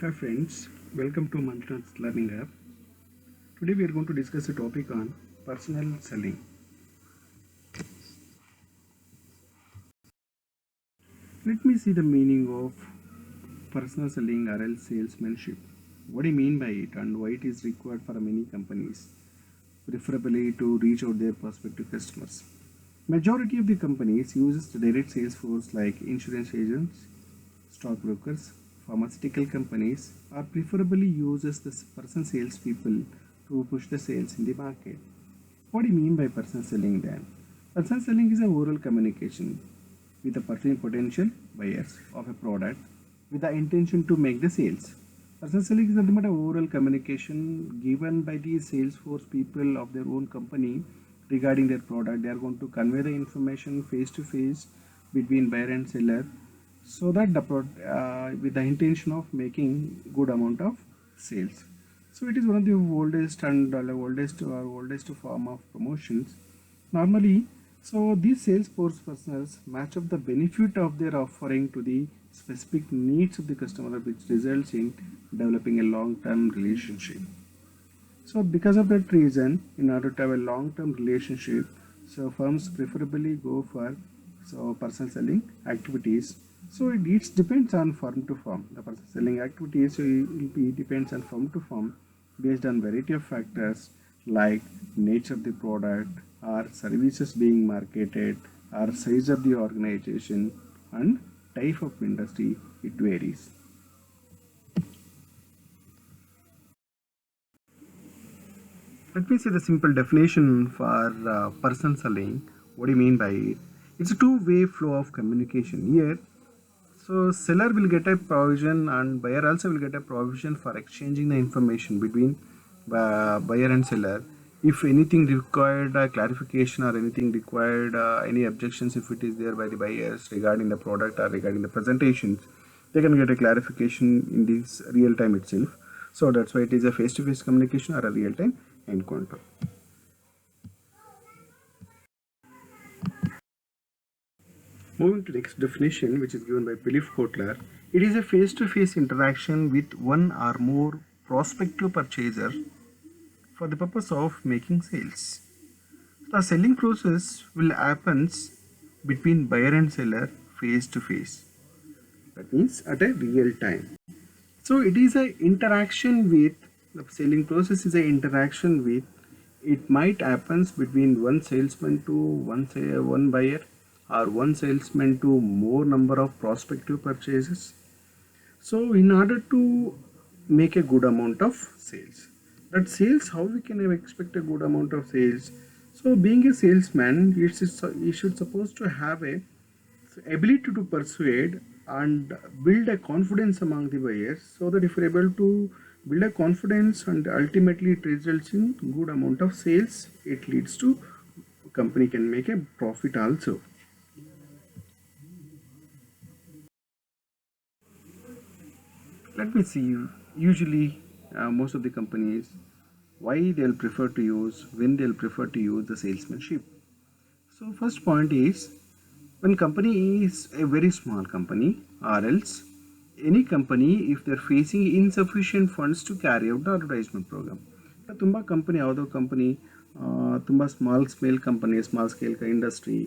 Hi friends, welcome to Manjunath's Learning App. Today we are going to discuss a topic on personal selling. Let me see the meaning of personal selling or else salesmanship. What do you mean by it and why it is required for many companies, preferably to reach out their prospective customers. Majority of the companies uses the direct sales force like insurance agents, stockbrokers, pharmaceutical companies, or preferably uses the personal salespeople to push the sales in the market. What do you mean by personal selling then? Personal selling is a oral communication with the potential buyers of a product with the intention to make the sales. Personal selling is nothing but a oral communication given by the sales force people of their own company regarding their product. They are going to convey the information face to face between buyer and seller so that with the intention of making good amount of sales. So it is one of the oldest and oldest form of promotions. Normally, so these sales force personals match up the benefit of their offering to the specific needs of the customer, which results in developing a long-term relationship. So because of that reason, in order to have a long-term relationship, so firms preferably go for personal selling activities. So it depends on firm to firm. The personal selling activities will be depends on firm to firm based on variety of factors like nature of the product or services being marketed or size of the organization and type of industry. It varies. Let me say the simple definition for person selling. What do you mean by it? It's a two-way flow of communication. Here, so seller will get a provision and buyer also will get a provision for exchanging the information between buyer and seller. If anything required clarification or anything required any objections if it is there by the buyers regarding the product or regarding the presentations, they can get a clarification in this real time itself. So that's why it is a face-to-face communication or a real-time encounter. Moving to the next definition, which is given by Philip Kotler, it is a face-to-face interaction with one or more prospective purchaser for the purpose of making sales. The selling process will happen between buyer and seller face to face. That means at a real time. So it is a interaction with the selling process is a interaction with it might happens between one salesman to one buyer or one salesman to more number of prospective purchases. So in order to make a good amount of sales, that sales how we can expect a good amount of sales. So being a salesman, you should supposed to have a ability to persuade and build a confidence among the buyers so that if you're able to build a confidence and ultimately it results in good amount of sales, it leads to company can make a profit also. Let me see. Usually, most of the companies, why they'll prefer to use, when they'll prefer to use the salesmanship. So first point is when company is a very small company or else any company if they're facing insufficient funds to carry out the advertisement program. ತುಂಬ company ಯಾವುದೋ company ತುಂಬ small scale industry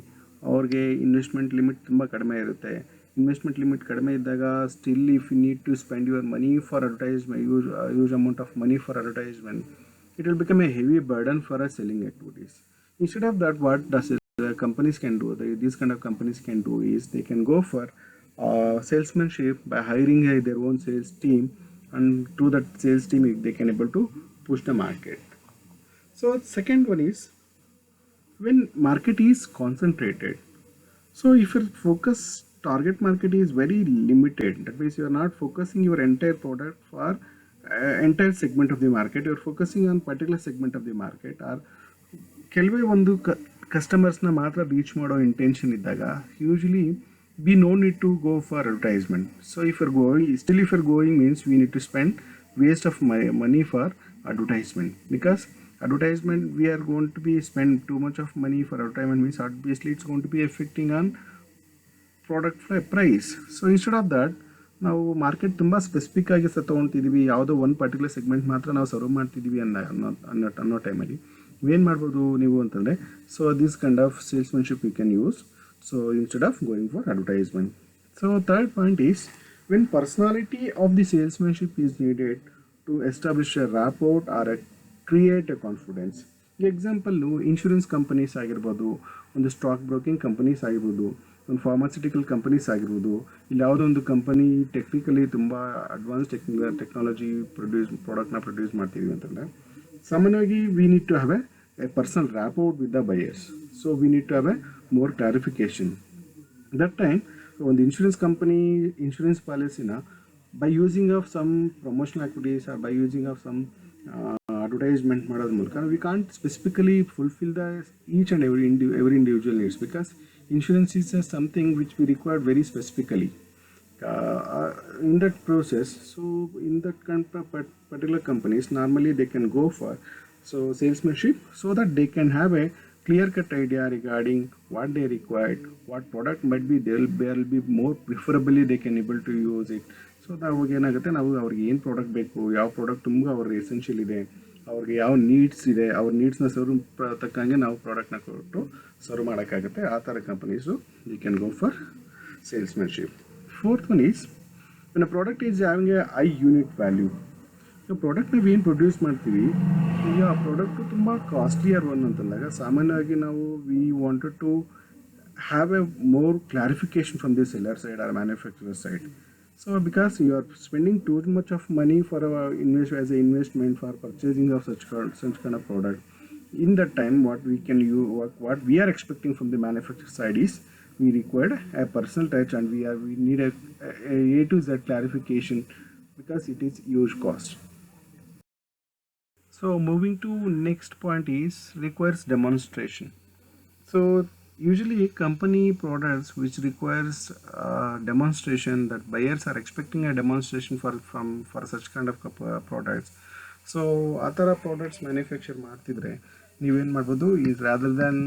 ಅವ್ರಿಗೆ investment limit ತುಂಬ ಕಡಿಮೆ ಇರುತ್ತೆ. Investment limit ಕಡಿಮೆ ಇದ್ದಾಗ still if you need to spend your money for advertisement use amount of money for advertisement, it will become a heavy burden for us selling activities. Instead of that, what does the companies can do, these kind of companies can do is they can go for salesmanship by hiring their own sales team, and to that sales team they can able to push the market. So second one is when market is concentrated. So if your focus target market is very limited, that means you are not focusing your entire product for entire segment of the market, you are focusing on particular segment of the market or ಕೆಲವೇ ಒಂದು ಕಸ್ಟಮರ್ಸ್ನ ಮಾತ್ರ reach ಮಾಡೋ intention ಇದ್ದಾಗ usually we no need to go for advertisement. So if you're going means we need to spend waste of money for advertisement, because advertisement we are going to be spend too much of money for advertisement means obviously it's going to be affecting on product price. So instead of that, ನಾವು market ತುಂಬ specific ಆಗಿ ತೊಗೊಳ್ತಿದ್ದೀವಿ, ಯಾವುದೋ ಒಂದು particular segment ಮಾತ್ರ ನಾವು serve ಮಾಡ್ತಿದ್ದೀವಿ ಅನ್ನೋ ಟೈಮಲ್ಲಿ ಏನು ಮಾಡ್ಬೋದು ನೀವು ಅಂತಂದರೆ, so this kind of salesmanship you can use, so instead of going for advertisement. So third point is when personality of the salesmanship is needed to establish a rapport or a create a confidence. Example insurance companies ಆಗಿರ್ಬೋದು, ಒಂದು stock broking companies ಆಗಿರ್ಬೋದು, ಒಂದು pharmaceutical companies ಆಗಿರ್ಬೋದು, ಇಲ್ಲಿ ಯಾವುದೋ ಒಂದು company technically ತುಂಬ advance technology ಪ್ರಾಡಕ್ಟ್ನ ಪ್ರೊಡ್ಯೂಸ್ ಮಾಡ್ತೀವಿ ಅಂತಂದರೆ ಸಾಮಾನ್ಯವಾಗಿ we need to have a personal rapport with the buyers. So we need to have a more clarification. That time ಒಂದು ಇನ್ಶೂರೆನ್ಸ್ ಕಂಪನಿ ಇನ್ಶೂರೆನ್ಸ್ ಪಾಲಿಸಿನ by using of some promotional activities or by using of some advertisement ಮಾಡೋದ್ರ ಮೂಲಕ we can't specifically fulfil the each and every individual needs, because insurance is something which we require very specifically in that process. So in that particular companies normally they can go for so salesmanship, so that they can have a clear cut idea regarding what they required, what product might be there will be more preferably they can able to use it. So ಅವಾಗ ಏನಾಗುತ್ತೆ, ನಾವು ಅವ್ರಿಗೆ ಏನು product ಬೇಕು, ಯಾವ product ತುಂಬ ಅವ್ರಿಗೆ essential ಇದೆ, ಅವ್ರಿಗೆ ಯಾವ ನೀಡ್ಸ್ ಇದೆ, ಅವ್ರ ನೀಡ್ಸ್ನ ಸರ್ವ್ ತಕ್ಕಂಗೆ ನಾವು ಪ್ರಾಡಕ್ಟ್ನ ಕೊಟ್ಟು ಸರ್ವ್ ಮಾಡೋಕ್ಕಾಗುತ್ತೆ. ಆ ಥರ companies you can go for salesmanship. Fourth one is when a product is having a high unit value. So product ನಾವು ಏನು ಪ್ರೊಡ್ಯೂಸ್ ಮಾಡ್ತೀವಿ, ಈಗ ಆ ಪ್ರಾಡಕ್ಟು ತುಂಬ ಕಾಸ್ಟ್ಲಿಯರ್ ಒನ್ ಅಂತಂದಾಗ ಸಾಮಾನ್ಯವಾಗಿ ನಾವು we wanted to have a more clarification from the seller side or manufacturer side. So because you are spending too much of money for our as an investment for purchasing of such kind of product, in that time what we can use, what we are expecting from the manufacturer side is we required a personal touch and we need a to Z clarification because it is huge cost. So moving to next point is requires demonstration. So usually company products which requires demonstration, that buyers are expecting a demonstration for such kind of products. So ಆ ಥರ products manufacture ಮಾಡ್ತಿದ್ರೆ ನೀವೇನು ಮಾಡ್ಬೋದು, is rather than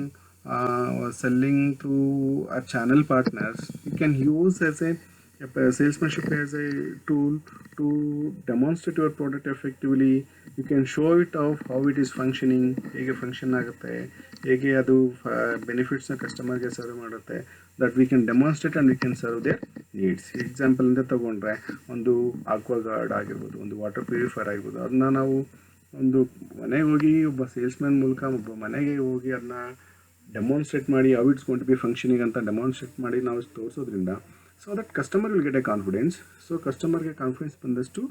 selling through a channel partners, you can use as a salesmanship as a tool to demonstrate your product effectively. You can show it of how it is functioning, ಹೇಗೆ function ಆಗುತ್ತೆ, ಹೇಗೆ ಅದು ಬೆನಿಫಿಟ್ಸ್ನ ಕಸ್ಟಮರ್ಗೆ serve ಮಾಡುತ್ತೆ, that we can demonstrate and we can serve their needs. ಎಕ್ಸಾಂಪಲಿಂದ ತೊಗೊಂಡ್ರೆ ಒಂದು ಆಕ್ವಾಗಾರ್ಡ್ ಆಗಿರ್ಬೋದು, ಒಂದು ವಾಟರ್ ಪ್ಯೂರಿಫೈರ್ ಆಗಿರ್ಬೋದು, ಅದನ್ನ ನಾವು ಒಂದು ಮನೆಗೆ ಹೋಗಿ ಒಬ್ಬ ಸೇಲ್ಸ್ಮ್ಯಾನ್ ಮೂಲಕ ಒಬ್ಬ ಮನೆಗೆ ಹೋಗಿ ಅದನ್ನ ಡೆಮಾನ್ಸ್ಟ್ರೇಟ್ ಮಾಡಿ how it's going to be functioning ಅಂತ ಡೆಮಾನ್ಸ್ಟ್ರೇಟ್ ಮಾಡಿ ನಾವು ತೋರಿಸೋದ್ರಿಂದ so that customer will get a confidence. So ಕಸ್ಟಮರ್ಗೆ ಕಾನ್ಫಿಡೆನ್ಸ್ ಬಂದಷ್ಟು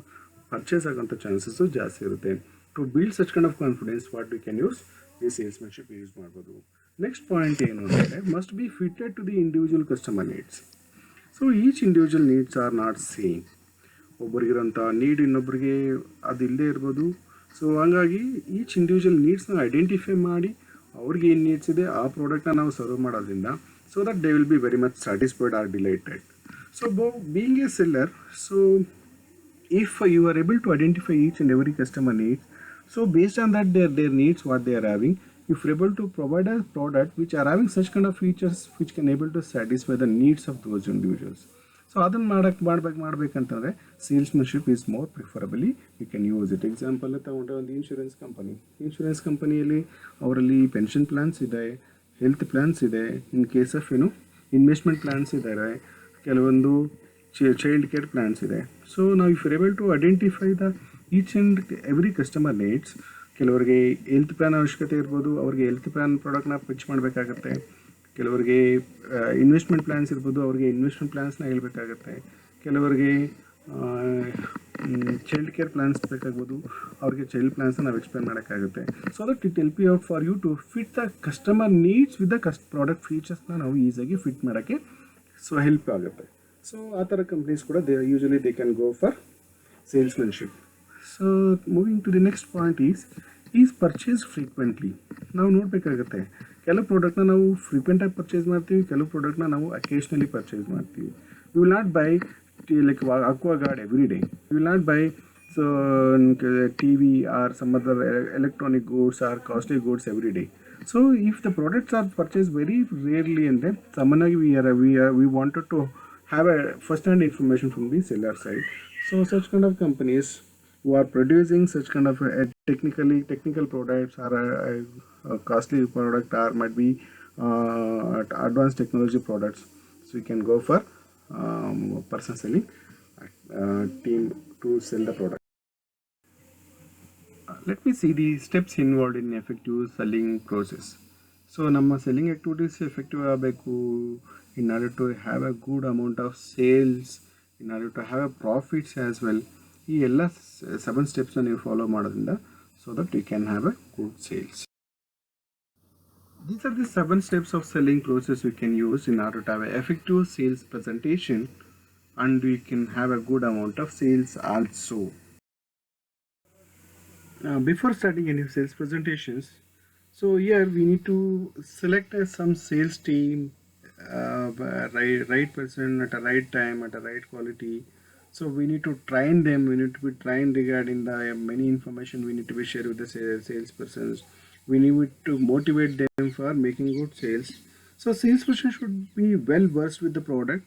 ಪರ್ಚೇಸ್ ಆಗೋಂಥ ಚಾನ್ಸಸ್ಸು ಜಾಸ್ತಿ ಇರುತ್ತೆ. To build such kind of confidence what we can use ಈ ಸೇಲ್ಸ್ಮನ್ಶಿಪ್ ಯೂಸ್ ಮಾಡ್ಬೋದು. ನೆಕ್ಸ್ಟ್ ಪಾಯಿಂಟ್ ಏನು ಅಂದರೆ must be fitted to the individual customer needs. So each individual needs are not same. ಒಬ್ಬರಿಗಿರೋಂಥ need ಇನ್ನೊಬ್ಬರಿಗೆ ಅದು ಇಲ್ಲದೆ ಇರ್ಬೋದು. ಸೊ ಹಾಗಾಗಿ ಈಚ್ ಇಂಡಿವಿಜುವಲ್ ನೀಡ್ಸ್ನ ಐಡೆಂಟಿಫೈ ಮಾಡಿ ಅವ್ರಿಗೆ ಏನು ನೀಡ್ಸ್ ಇದೆ ಆ ಪ್ರಾಡಕ್ಟ್ನ ನಾವು ಸರ್ವ್ ಮಾಡೋದ್ರಿಂದ so that they will be very much satisfied or delighted. So being a seller, so if you are able to identify each and every customer needs, so based on that their needs what they are having, if you are able to provide a product which are having such kind of features which can able to satisfy the needs of those individuals. So ಅದನ್ನು ಮಾಡಬೇಕಂತಂದರೆ salesmanship is more preferably you can use it. Example ತಗೊಂಡ್ರೆ ಒಂದು insurance ಕಂಪನಿಯಲ್ಲಿ ಅವರಲ್ಲಿ pension plans ಇದೆ, health plans ಇದೆ, in case of investment plans ಇದ್ದಾರೆ, ಕೆಲವೊಂದು ಚೈಲ್ಡ್ ಕೇರ್ ಪ್ಲ್ಯಾನ್ಸ್ ಇದೆ. ಸೊ ನಾವು if able to identify the each and every customer needs, ಕೆಲವರಿಗೆ ಹೆಲ್ತ್ ಪ್ಲ್ಯಾನ್ ಅವಶ್ಯಕತೆ ಇರ್ಬೋದು, ಅವ್ರಿಗೆ ಹೆಲ್ತ್ ಪ್ಲ್ಯಾನ್ ಪ್ರಾಡಕ್ಟ್ನ ಪಿಚ್ ಮಾಡಬೇಕಾಗತ್ತೆ. ಕೆಲವರಿಗೆ ಇನ್ವೆಸ್ಟ್ಮೆಂಟ್ ಪ್ಲ್ಯಾನ್ಸ್ ಇರ್ಬೋದು, ಅವ್ರಿಗೆ ಇನ್ವೆಸ್ಟ್ಮೆಂಟ್ ಪ್ಲ್ಯಾನ್ಸ್ನ ಹೇಳ್ಬೇಕಾಗತ್ತೆ. ಕೆಲವರಿಗೆ ಚೈಲ್ಡ್ ಕೇರ್ ಪ್ಲ್ಯಾನ್ಸ್ ಬೇಕಾಗ್ಬೋದು, ಅವ್ರಿಗೆ ಚೈಲ್ಡ್ ಪ್ಲ್ಯಾನ್ಸ್ನ ನಾವು ಎಕ್ಸ್ಪ್ಲೇನ್ ಮಾಡೋಕ್ಕಾಗುತ್ತೆ. So that it help you for you to fit the customer needs with the product ಫೀಚರ್ಸ್ನ ನಾವು ಈಸಿಯಾಗಿ ಫಿಟ್ ಮಾಡೋಕ್ಕೆ ಸೊ ಹೆಲ್ಪ್ ಆಗುತ್ತೆ. ಸೊ ಆ ಥರ ಕಂಪ್ನೀಸ್ ಕೂಡ they can go for salesmanship. So moving to the next point is purchase frequently. ನಾವು ನೋಡಬೇಕಾಗತ್ತೆ, ಕೆಲವು ಪ್ರಾಡಕ್ಟ್ನ ನಾವು ಫ್ರೀಕ್ವೆಂಟಾಗಿ ಪರ್ಚೇಸ್ ಮಾಡ್ತೀವಿ, ಕೆಲವು ಪ್ರಾಡಕ್ಟ್ನ ನಾವು ಅಕೇಶ್ನಲಿ ಪರ್ಚೇಸ್ ಮಾಡ್ತೀವಿ. You will not buy like Aquaguard every day, you will not buy so TV or some other electronic goods or costly goods every day. So if the products are purchased very rarely and then we wanted to have a first-hand information from the seller side. So such kind of companies who are producing such kind of technical products or a costly product or might be advanced technology products, so you can go for person selling team to sell the product. Let me see the steps involved in effective selling process. So ನಮ್ಮ selling activities effective ಆಗಬೇಕು in order to have a good amount of sales, in order to have a profits as well. ಈ ಎಲ್ಲ 7 steps ನೀವು follow ಮಾಡೋದ್ರಿಂದ so that you can have a good sales. These are the 7 steps of selling process we can use in order to have an effective sales presentation, and we can have a good amount of sales also. Before starting any sales presentations, so here we need to select some sales team, right person at a right time at a right quality. So we need to train them, we need to be trained regarding the many information we need to be shared with the salespersons. We need to motivate them for making good sales. So salesperson should be well versed with the product,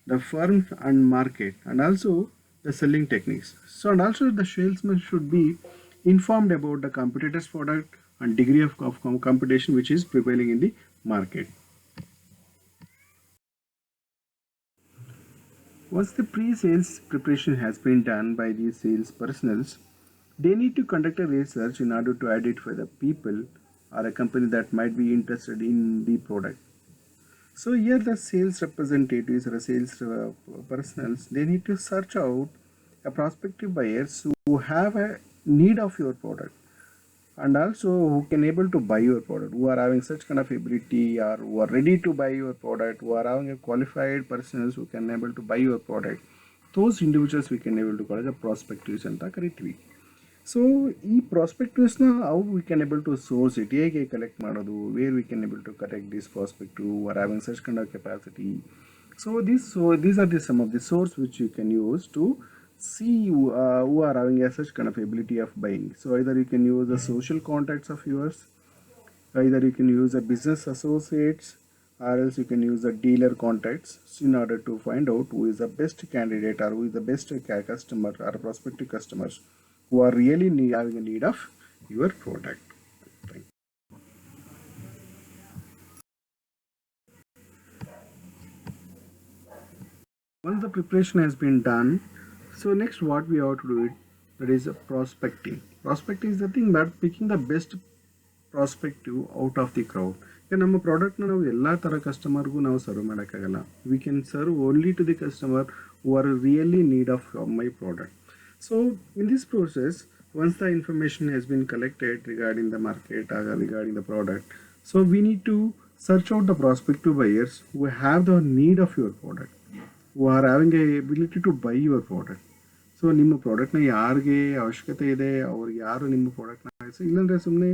the firm and market, and also the selling techniques. So and also the salesman should be informed about the competitor's product and degree of competition which is prevailing in the market. Once the pre-sales preparation has been done by the sales personnel, they need to conduct a research in order to identify the people or a company that might be interested in the product. So here the sales representatives or sales personnel, they need to search out a prospective buyers who have a need of your product, and also who can able to buy your product, who are having such kind of ability or who are ready to buy your product, who are having a qualified persons who can able to buy your product. Those individuals we can able to call as a prospectives ಅಂತ ಕರಿತೀವಿ. So ಈ ಪ್ರಾಸ್ಪೆಕ್ಟಿವ್ಸ್ನ how we can able to source it, ಹೇಗೆ collect ಮಾಡೋದು, where we can able to collect this prospective who are having such kind of capacity. So these are some of the source which you can use to see who are having a such kind of ability of buying. So either you can use the social contacts of yours, either you can use the business associates, or else you can use the dealer contacts in order to find out who is the best candidate or who is the best customer or prospective customers who are really having a need of your product. Once the preparation has been done, so next what we have to do it, that is prospecting. Prospecting is the thing that picking the best prospective out of the crowd. ಈಗ ನಮ್ಮ ಪ್ರಾಡಕ್ಟ್ನ ನಾವು ಎಲ್ಲ ಥರ ಕಸ್ಟಮರ್ಗೂ ನಾವು serve ಮಾಡೋಕ್ಕಾಗಲ್ಲ. We can serve only to the customer who are really need of my product. So in this process, once the information has been collected regarding the market or regarding the product, so we need to search out the prospective buyers who have the need of your product, who are having a ability to buy your product. So ನಿಮ್ಮ ಪ್ರಾಡಕ್ಟ್ನ ಯಾರಿಗೆ ಅವಶ್ಯಕತೆ ಇದೆ ಅವ್ರಿಗೆ ಯಾರು ನಿಮ್ಮ ಪ್ರಾಡಕ್ಟ್ನ ಇಲ್ಲಾಂದರೆ ಸುಮ್ಮನೆ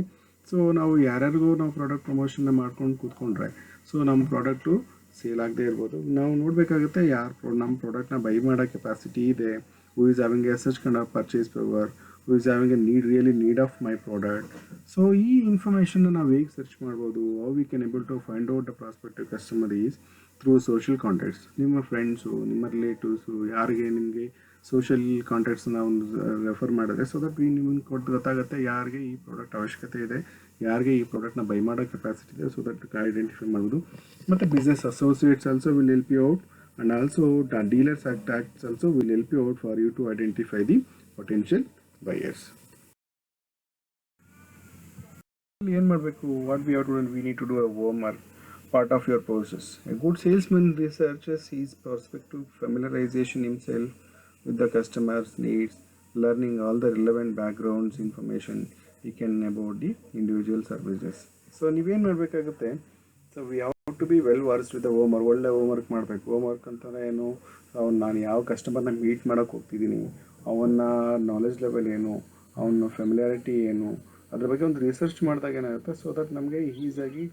ಸೊ ನಾವು ಯಾರ್ಯಾರಿಗೂ ನಾವು ಪ್ರಾಡಕ್ಟ್ ಪ್ರಮೋಷನ್ನ ಮಾಡ್ಕೊಂಡು ಕೂತ್ಕೊಂಡ್ರೆ ಸೊ ನಮ್ಮ ಪ್ರಾಡಕ್ಟು ಸೇಲ್ ಆಗದೆ ಇರ್ಬೋದು. ನಾವು ನೋಡಬೇಕಾಗುತ್ತೆ ಯಾರು ನಮ್ಮ ಪ್ರಾಡಕ್ಟ್ನ ಬೈ ಮಾಡೋ ಕೆಪಾಸಿಟಿ ಇದೆ, who is having a such kind of purchase power, who is having a need of my product. So ಈ ಇನ್ಫಾರ್ಮೇಷನ್ನ ನಾವು ಹೇಗೆ ಸರ್ಚ್ ಮಾಡ್ಬೋದು, how we can able to find out the prospective customer is through social contacts. ನಿಮ್ಮ friends, ನಿಮ್ಮ relatives, ಯಾರಿಗೆ ನಿಮಗೆ social ಕಾಂಟ್ಯಾಕ್ಟ್ಸ್ನ ಒಂದು refer ಮಾಡಿದ್ರೆ ಸೊ ದಟ್ ನಿಮಗೆ ಗೊತ್ತಾಗುತ್ತೆ ಯಾರಿಗೆ ಈ ಪ್ರಾಡಕ್ಟ್ ಅವಶ್ಯಕತೆ ಇದೆ, ಯಾರಿಗೆ ಈ ಪ್ರಾಡಕ್ಟ್ನ ಬೈ ಮಾಡೋ ಕೆಪಾಸಿಟಿ ಇದೆ, ಸೊ ದಟ್ ಐಡೆಂಟಿಫೈ ಮಾಡ್ಬೋದು. ಮತ್ತು business associates also will help you out, and also the dealers acts also will help you out for you to identify the potential buyers. ಏನು ಮಾಡಬೇಕು, what we have to do, we need to do a homework part of your process. A good salesman researches his prospective familiarization himself with the customer's needs, learning all the relevant backgrounds information he can about the individual services. So ನೀವೇನು ಮಾಡಬೇಕಾಗುತ್ತೆ, so we have to be well versed with homework. ಒಳ್ಳೆ homework ಮಾಡಬೇಕು. Homework ಅಂತಂದರೆ ಏನು, ನಾನು ಯಾವ ಕಸ್ಟಮರ್ನ meet ಮಾಡೋಕ್ಕೆ ಹೋಗ್ತಿದ್ದೀನಿ, ಅವನ ನಾಲೆಜ್ ಲೆವೆಲ್ ಏನು, ಅವನ ಫೆಮಿಲಿಯಾರಿಟಿ ಏನು, ಅದ್ರ ಬಗ್ಗೆ ಒಂದು ರಿಸರ್ಚ್ ಮಾಡಿದಾಗ ಏನಾಗುತ್ತೆ, ಸೊ ದಟ್ ನಮಗೆ ಈಸಿಯಾಗಿ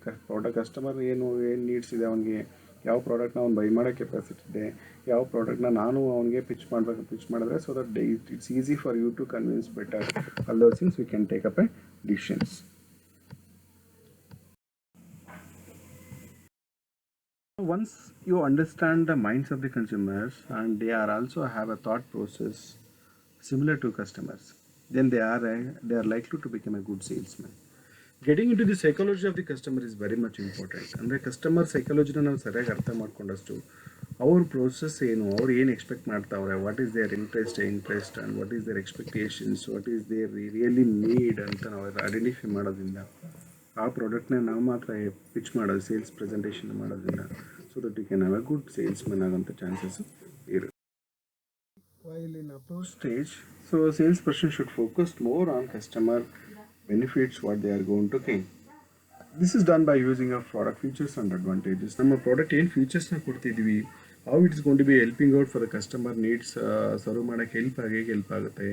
ಕಸ್ಟಮರ್ ಏನು ನೀಡ್ಸ್ ಇದೆ, ಅವನಿಗೆ ಯಾವ ಪ್ರಾಡಕ್ಟ್ನ ಅವ್ನು ಬೈ ಮಾಡೋ ಕೆಪಾಸಿಟಿ ಇದೆ, ಯಾವ ಪ್ರಾಡಕ್ಟ್ನ ನಾನು ಅವನಿಗೆ ಪಿಚ್ ಮಾಡಿದ್ರೆ so that it's easy for you to convince better. All those things we can take up a decisions. Once you understand the minds of the consumers and they are also have a thought process similar to customers, then they are likely to become a good salesman. Getting into the psychology of the customer is very much important. ಅಂದರೆ customer ಸೈಕಾಲಜಿನ ನಾವು ಸರಿಯಾಗಿ ಅರ್ಥ ಮಾಡ್ಕೊಂಡಷ್ಟು ಅವ್ರ process ಏನು, ಅವ್ರು ಏನು expect ಮಾಡ್ತಾವ್ರೆ, what is their interest and what is their expectations, what is their really need ಅಂತ ನಾವು ಐಡೆಂಟಿಫೈ ಮಾಡೋದ್ರಿಂದ ಆ ಪ್ರಾಡಕ್ಟ್ನ ನಾವು ಮಾತ್ರ ಪಿಚ್ ಮಾಡೋದು, ಸೇಲ್ಸ್ ಪ್ರೆಸೆಂಟೇಷನ್ ಮಾಡೋದ್ರಿಂದ, so that you can have a good salesman ಆಗೋಂಥ ಚಾನ್ಸಸ್ ಇರುತ್ತೆ. While in approach stage, so a salesperson should focus more on customer benefits, what they are going to gain. This is done by using of product features and advantages. ನಮ್ಮ product ಏನು ಫೀಚರ್ಸ್ನ ಕೊಡ್ತಿದ್ವಿ, how it is going to be helping out for the customer needs serve ಮಾಡೋಕ್ಕೆ ಹೇಗೆ help ಆಗುತ್ತೆ,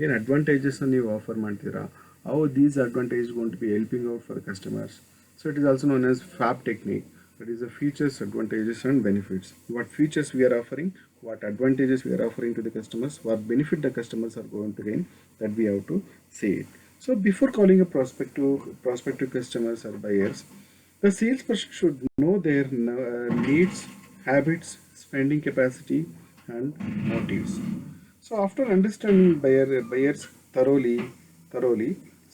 ಏನು ಅಡ್ವಾಂಟೇಜಸ್ನ ನೀವು ಆಫರ್ ಮಾಡ್ತೀರಾ, how these advantage going to be helping out for customers. So it is also known as FAB technique. That is the features, advantages and benefits. What features we are offering, what advantages we are offering to the customers, what benefit the customers are going to gain, that we have to say it. So before calling a prospective customers or buyers, the salesperson should know their needs, habits, spending capacity and motives. So after understanding buyers thoroughly,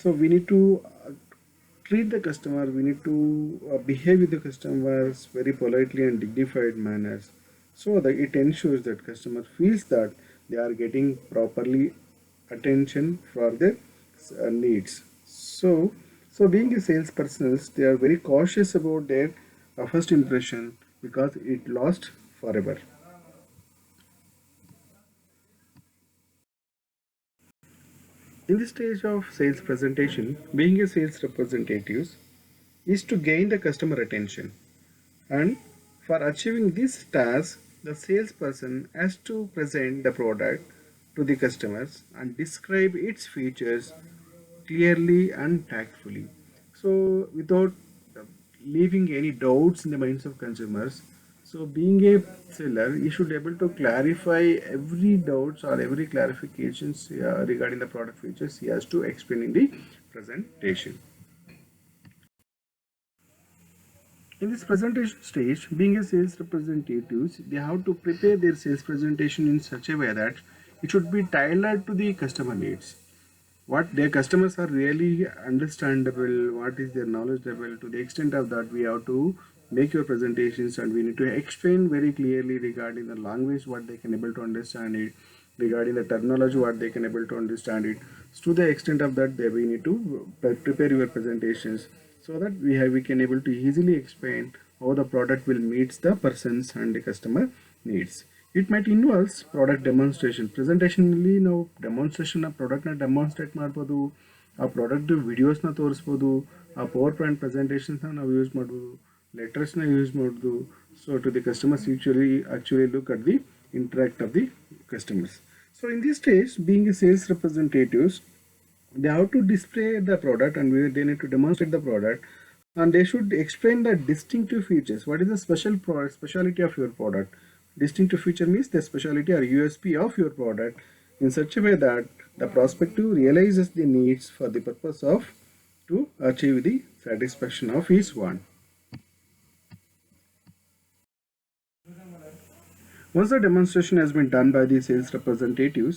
so we need to treat the customer, we need to behave with the customers very politely and dignified manners, so that it ensures that customer feels that they are getting properly attention for their needs. So being a salesperson, they are very cautious about their first impression because it lasts forever. In the stage of sales presentation, being a sales representative is to gain the customer attention. And for achieving this task, the salesperson has to present the product to the customers and describe its features clearly and tactfully. So without leaving any doubts in the minds of consumers. So being a seller, you should be able to clarify every doubts or every clarifications regarding the product features. He has to explain in the presentation. In this presentation stage, being a sales representatives, they have to prepare their sales presentation in such a way that it should be tailored to the customer needs. What their customers are really understandable, what is their knowledge level. To the extent of that, we have to make your presentations and we need to explain very clearly regarding the language, what they can able to understand it, regarding the terminology, what they can able to understand it. So to the extent of that, we need to prepare your presentations so that we can able to easily explain how the product will meet the persons and the customer needs. It might involves product demonstration. Presentation ಅಲ್ಲಿ ನಾವು demonstration ಪ್ರಾಡಕ್ಟ್ನ demonstrate ಮಾಡ್ಬೋದು, ಆ product ವಿಡಿಯೋಸ್ನ ತೋರಿಸ್ಬೋದು, ಆ power point ಪ್ರೆಸೆಂಟೇಷನ್ಸ್ನ ನಾವು use ಮಾಡ್ಬೋದು, ಲೆಟರ್ಸ್ನ use ಮಾಡ್ಬೋದು. So to the customers actually look at the interact of the customers. So in this stage, being a sales representatives, they have to display the product and they need to demonstrate the product, and they should explain the distinctive features. What is the speciality of your product? Distinctive feature means the speciality or USP of your product in such a way that the prospective realizes the needs for the purpose of to achieve the satisfaction of his want. Once the demonstration has been done by the sales representatives,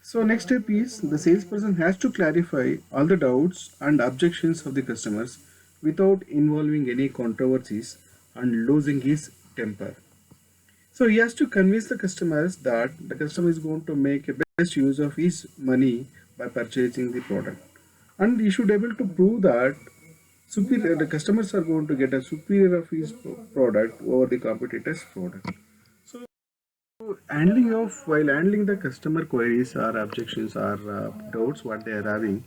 so next step is the salesperson has to clarify all the doubts and objections of the customers without involving any controversies and losing his temper. So he has to convince the customers that the customer is going to make a best use of his money by purchasing the product, and he should be able to prove that the customers are going to get a superior of his product over the competitor's product. So while handling the customer queries or objections or doubts what they are having,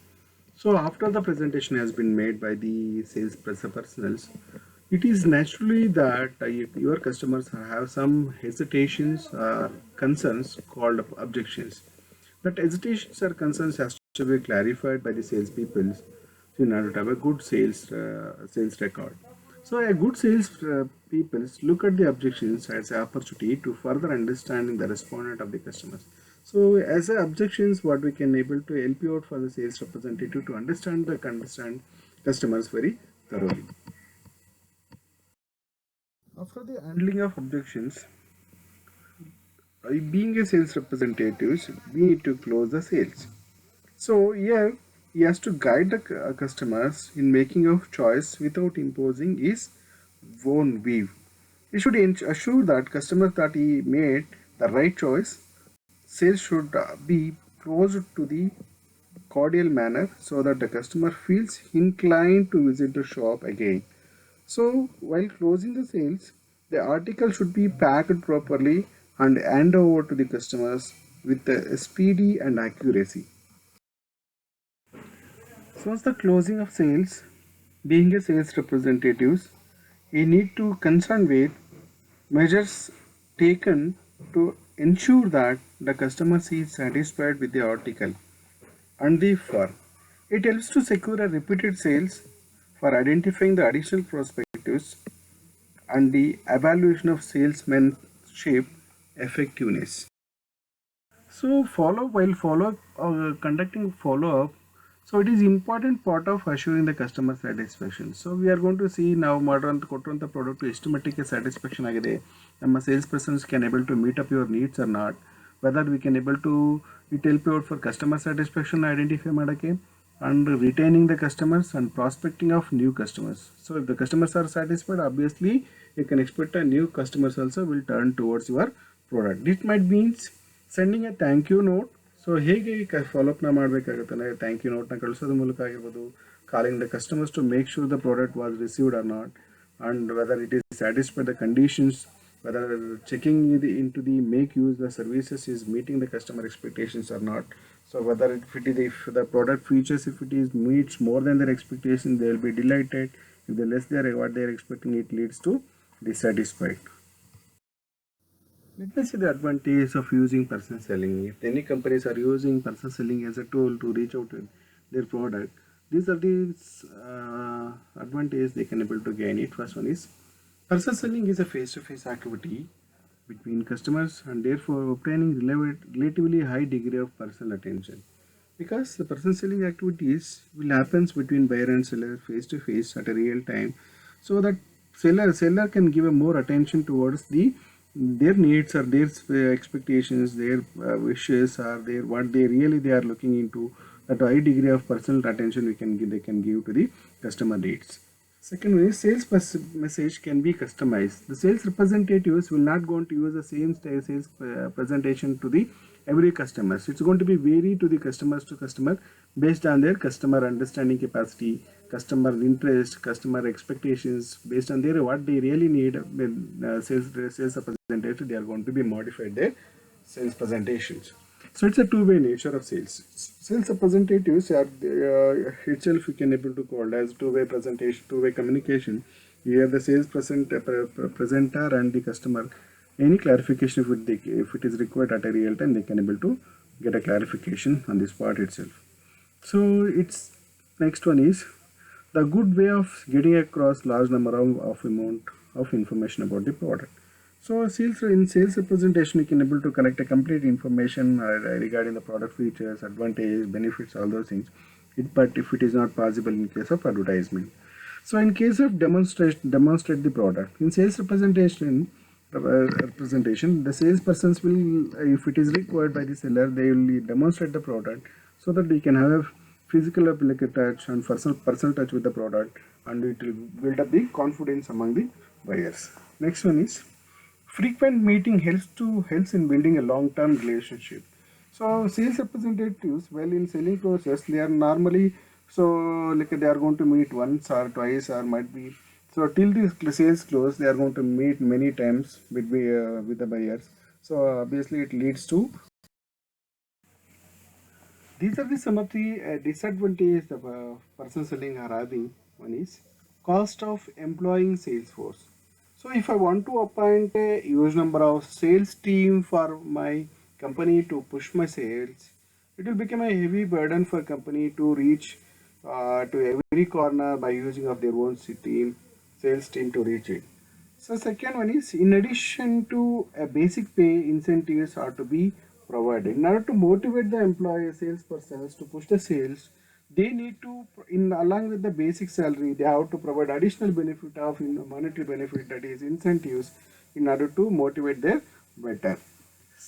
so after the presentation has been made by the sales personnel, it is naturally that your customers have some hesitations or concerns called objections. That hesitations or concerns has to be clarified by the salespeople in order to have a good sales record. So a good sales people look at the objections as an opportunity to further understanding the respondent of the customers. So as a objections, what we can able to help you out for the sales representative to understand customers very thoroughly. After the handling of objections, being a sales representative, we need to close the sales. So here he has to guide the customers in making of choice without imposing his own view. He should assure that customers that he made the right choice. Sales should be closed to the cordial manner so that the customer feels inclined to visit the shop again. So while closing the sales, the article should be packed properly and hand over to the customers with speedy and accuracy. So as the closing of sales, being a sales representatives, we need to concern with measures taken to ensure that the customer is satisfied with the article and the firm. It helps to secure a repeated sales for identifying the additional prospects and the evaluation of salesmanship effectiveness. So conducting follow up. So it is important part of assuring the customer satisfaction. So we are going to see now modern ಕೊಟ್ಟಂತ product estimate satisfaction ಆಗಿದೆ. ನಮ್ಮ sales persons can able to meet up your needs or not. Whether we can able to it help you out for customer satisfaction identify ಮಾಡಕ್ಕೆ and retaining the customers and prospecting of new customers. So if the customers are satisfied, obviously you can expect a new customers also will turn towards your product. It might means sending a thank you note. So ಹೇಗೆ ಫಾಲೋಅಪ್ನ ಮಾಡಬೇಕಾಗುತ್ತೆ ಅಂದರೆ thank you ನೋಟ್ನ ಕಳಿಸೋದ್ರ ಮೂಲಕ ಆಗಿರ್ಬೋದು, calling the customers to make sure the product was received or not and whether it is satisfied the conditions, whether checking into the make use the services is meeting the customer expectations or not. So whether if the product features, if it is meets more than their expectation, they will be delighted. If they less their what they are expecting, it leads to dissatisfied. Let me see the advantage of using person selling. If any companies are using person selling as a tool to reach out to their product, these are the advantages they can able to gain it. First one is person selling is a face-to-face activity between customers and therefore obtaining relatively high degree of personal attention. Because the person selling activities will happens between buyer and seller face to face at a real time, so that seller can give a more attention towards their needs or their expectations, their wishes, or their what they really they are looking into. That high degree of personal attention they can give to the customer needs. Second way, sales message can be customized. The sales representatives will not going to use the same sales presentation to the every customers. It's going to be vary to the customers to customer based on their customer understanding capacity, customer interest, customer expectations. Based on their what they really need, sales representative they are going to be modified their sales presentations. So it's a two-way nature of sales. Sales representatives are itself you can able to call as two-way presentation, two-way communication. Here the sales presenter and the customer, any clarification if it is required at a real time, they can able to get a clarification on this part itself. So it's next one is the good way of getting across large number of amount of information about the product. So in sales representation, you can able to collect a complete information regarding the product features, advantage, benefits, all those things. But if it is not possible in case of advertisement. So in case of demonstrate the product. In sales representation, the salespersons will, if it is required by the seller, they will demonstrate the product so that they can have a physical like a touch and personal touch with the product, and it will build up the confidence among the buyers. Next one is frequent meeting helps in building a long-term relationship. So sales representatives, well in selling process, they are normally like they are going to meet once or twice or might be so till the sales close, they are going to meet many times with the buyers. So obviously it leads to these are some of the disadvantages of person selling are having. One is cost of employing sales force. So if I want to appoint a huge number of sales team for my company to push my sales, it will become a heavy burden for company to reach to every corner by using of their own sales team to reach it. So second one is in addition to a basic pay, incentives are to be provided. In order to motivate the employee salespersons to push the sales, they need to, in along with the basic salary, they have to provide additional benefit of monetary benefit, that is incentives, in order to motivate their better.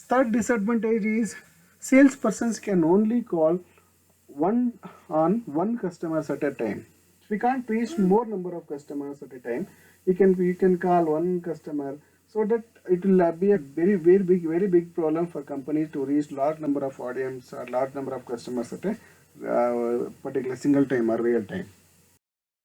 Third disadvantage is salespersons can only call one customers at a time. We can't reach more number of customers at a time. You can call one customer, so that it will be a very big problem for companies to reach large number of audience or large number of customers at a particular single time or real time.